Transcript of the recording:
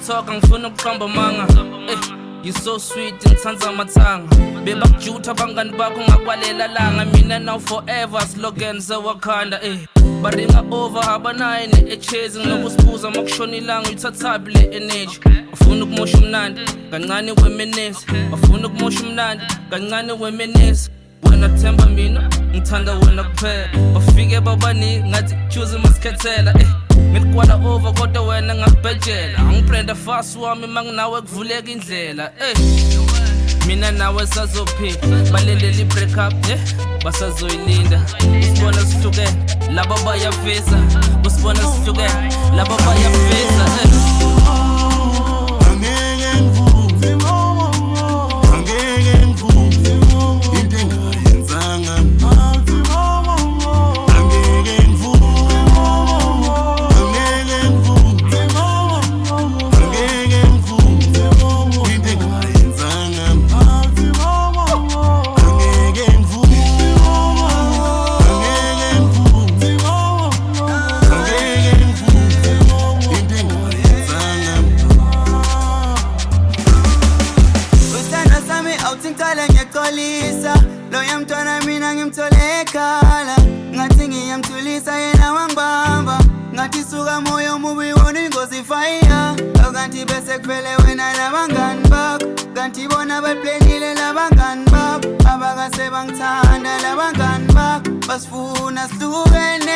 talk angifuna ukuqamba manga You so sweet ngithanza amathanga bebakujuta abangani bakho ngakwalela langa mina now forever slogan sewakhanda baringa over abanaye ne-echasing nokusibuza makushona ilanga uyithathabi le energy bafuna ukumosha umnandi kancane wemenezi bafuna ukumosha umnandi kancane wemenezi wena themba mina ngithanda wena kuphela bafike babaningi ngathi choose masikhethela ngilikwala over kodwa wena ngakubhejela angibrenda fast wami manginawe kuvuleka indlela mina nawe sazophila balendele i-break up basazoyilinda usibona sihlukene laba bayafisa usibona sihlukene laba bayafisa Loya mtwana mina ngimtolekala ngathi ngiyamthulisa yena wangibamba ngathi suka moyo mubi wona ingozi fire kanti bese kuphele wena nabangani bakho kanti bona baplenile labangani bakho abakase bangithanda labangani bakho basifuna sihlukene